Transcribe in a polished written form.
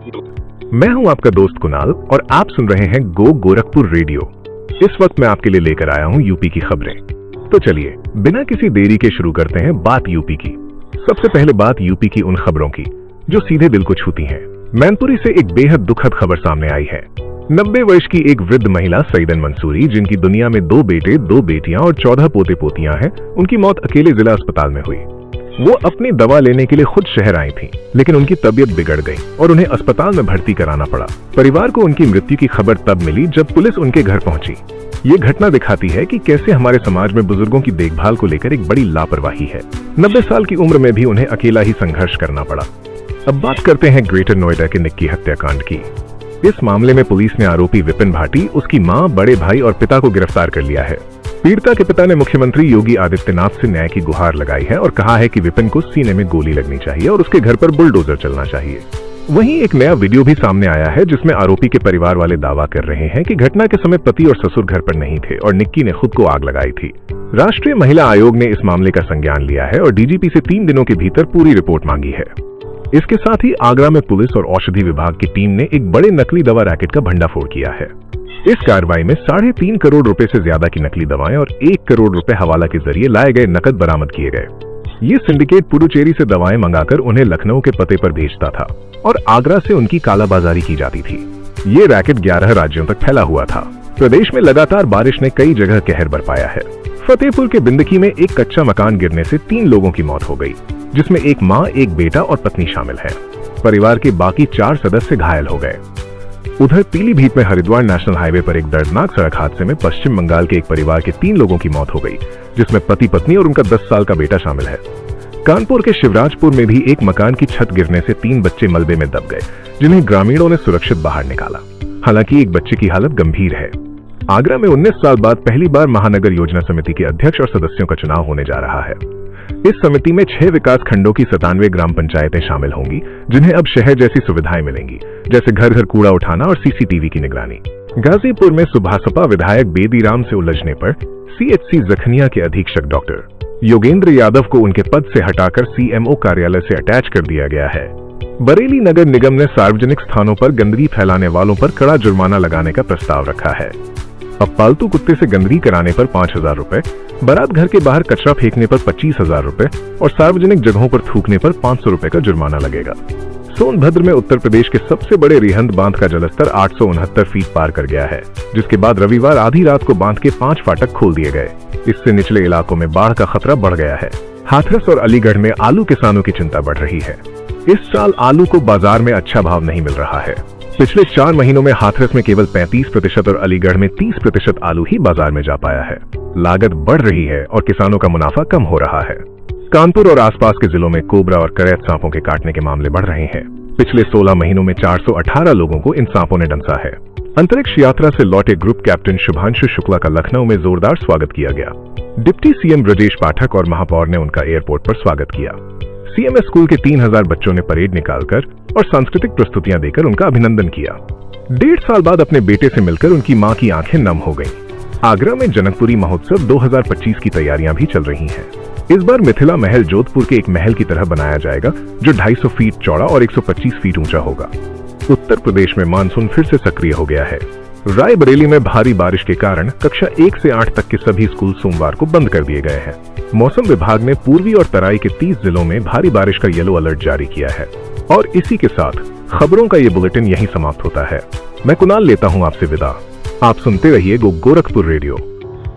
मैं हूं आपका दोस्त कुणाल और आप सुन रहे हैं गो गोरखपुर रेडियो। इस वक्त मैं आपके लिए लेकर आया हूं यूपी की खबरें। तो चलिए बिना किसी देरी के शुरू करते हैं बात यूपी की। सबसे पहले बात यूपी की उन खबरों की जो सीधे दिल को छूती हैं। मैनपुरी से एक बेहद दुखद खबर सामने आई है। 90 वर्ष की एक वृद्ध महिला सईदन मंसूरी, जिनकी दुनिया में 2 बेटे, 2 बेटियां और 14 पोते पोतियां हैं, उनकी मौत अकेले जिला अस्पताल में हुई। वो अपनी दवा लेने के लिए खुद शहर आई थी, लेकिन उनकी तबीयत बिगड़ गई और उन्हें अस्पताल में भर्ती कराना पड़ा। परिवार को उनकी मृत्यु की खबर तब मिली जब पुलिस उनके घर पहुंची। ये घटना दिखाती है कि कैसे हमारे समाज में बुजुर्गों की देखभाल को लेकर एक बड़ी लापरवाही है। 90 साल की उम्र में भी उन्हें अकेला ही संघर्ष करना पड़ा। अब बात करते हैं ग्रेटर नोएडा के निक्की हत्याकांड की। इस मामले में पुलिस ने आरोपी विपिन भाटी, उसकी मां, बड़े भाई और पिता को गिरफ्तार कर लिया है। पीड़िता के पिता ने मुख्यमंत्री योगी आदित्यनाथ से न्याय की गुहार लगाई है और कहा है कि विपिन को सीने में गोली लगनी चाहिए और उसके घर पर बुलडोजर चलना चाहिए। वहीं एक नया वीडियो भी सामने आया है जिसमें आरोपी के परिवार वाले दावा कर रहे हैं कि घटना के समय पति और ससुर घर पर नहीं थे और निक्की ने खुद को आग लगाई थी। राष्ट्रीय महिला आयोग ने इस मामले का संज्ञान लिया है और डीजीपी से 3 दिनों के भीतर पूरी रिपोर्ट मांगी है। इसके साथ ही आगरा में पुलिस और औषधि विभाग की टीम ने एक बड़े नकली दवा रैकेट का भंडाफोड़ किया है। इस कार्रवाई में 3.5 करोड़ रुपए से ज्यादा की नकली दवाएं और 1 करोड़ रुपए हवाला के जरिए लाए गए नकद बरामद किए गए। ये सिंडिकेट पुडुचेरी से दवाएं मंगाकर उन्हें लखनऊ के पते पर भेजता था और आगरा से उनकी कालाबाजारी की जाती थी। ये रैकेट 11 राज्यों तक फैला हुआ था। प्रदेश में लगातार बारिश ने कई जगह कहर बरपाया है। फतेहपुर के बिंदकी में एक कच्चा मकान गिरने से 3 लोगों की मौत हो गई, जिसमें एक मां, एक बेटा और पत्नी शामिल है। परिवार के बाकी 4 सदस्य घायल हो गए। उधर पीलीभीत में हरिद्वार नेशनल हाईवे पर एक दर्दनाक सड़क हादसे में पश्चिम बंगाल के एक परिवार के 3 लोगों की मौत हो गई, जिसमें पति, पत्नी और उनका 10 साल का बेटा शामिल है। कानपुर के शिवराजपुर में भी एक मकान की छत गिरने से 3 बच्चे मलबे में दब गए, जिन्हें ग्रामीणों ने सुरक्षित बाहर निकाला। हालांकि एक बच्चे की हालत गंभीर है। आगरा में 19 साल बाद पहली बार महानगर योजना समिति के अध्यक्ष और सदस्यों का चुनाव होने जा रहा है। इस समिति में 6 विकास खंडों की 97 ग्राम पंचायतें शामिल होंगी, जिन्हें अब शहर जैसी सुविधाएं मिलेंगी, जैसे घर घर कूड़ा उठाना और सीसीटीवी की निगरानी। गाजीपुर में सुभासपा विधायक बेदीराम से उलझने पर सीएचसी जखनिया के अधीक्षक डॉक्टर योगेंद्र यादव को उनके पद से हटाकर सीएमओ कार्यालय से अटैच कर दिया गया है। बरेली नगर निगम ने सार्वजनिक स्थानों पर गंदगी फैलाने वालों पर कड़ा जुर्माना लगाने का प्रस्ताव रखा है। अब पालतू कुत्ते से गंदगी कराने पर 5,000 रुपए, बारात घर के बाहर कचरा फेंकने पर 25,000 रुपए और सार्वजनिक जगहों पर थूकने पर 500 रुपए का जुर्माना लगेगा। सोनभद्र में उत्तर प्रदेश के सबसे बड़े रिहंद बांध का जलस्तर 869 फीट पार कर गया है, जिसके बाद रविवार आधी रात को बांध के 5 फाटक खोल दिए गए। इससे निचले इलाकों में बाढ़ का खतरा बढ़ गया है। हाथरस और अलीगढ़ में आलू किसानों की चिंता बढ़ रही है। इस साल आलू को बाजार में अच्छा भाव नहीं मिल रहा है। पिछले 4 महीनों में हाथरस में केवल 35% और अलीगढ़ में 30% आलू ही बाजार में जा पाया है। लागत बढ़ रही है और किसानों का मुनाफा कम हो रहा है। कानपुर और आसपास के जिलों में कोबरा और करैत सांपों के काटने के मामले बढ़ रहे हैं। पिछले 16 महीनों में 418 लोगों को इन सांपों ने डंसा है। अंतरिक्ष यात्रा से लौटे ग्रुप कैप्टन शुभांशु शुक्ला का लखनऊ में जोरदार स्वागत किया गया। डिप्टी सीएम ब्रजेश पाठक और महापौर ने उनका एयरपोर्ट पर स्वागत किया। सीएमएस स्कूल के 3000 बच्चों ने परेड निकालकर और सांस्कृतिक प्रस्तुतियां देकर उनका अभिनंदन किया। 1.5 साल बाद अपने बेटे से मिलकर उनकी मां की आंखें नम हो गईं। आगरा में जनकपुरी महोत्सव 2025 की तैयारियां भी चल रही हैं। इस बार मिथिला महल जोधपुर के एक महल की तरह बनाया जाएगा, जो 250 फीट चौड़ा और 125 फीट ऊंचा होगा। उत्तर प्रदेश में मानसून फिर से सक्रिय हो गया है। रायबरेली में भारी बारिश के कारण कक्षा 1 से 8 तक के सभी स्कूल सोमवार को बंद कर दिए गए हैं। मौसम विभाग ने पूर्वी और तराई के 30 जिलों में भारी बारिश का येलो अलर्ट जारी किया है। और इसी के साथ खबरों का ये बुलेटिन यहीं समाप्त होता है। मैं कुणाल लेता हूं आपसे विदा। आप सुनते रहिए गोरखपुर रेडियो।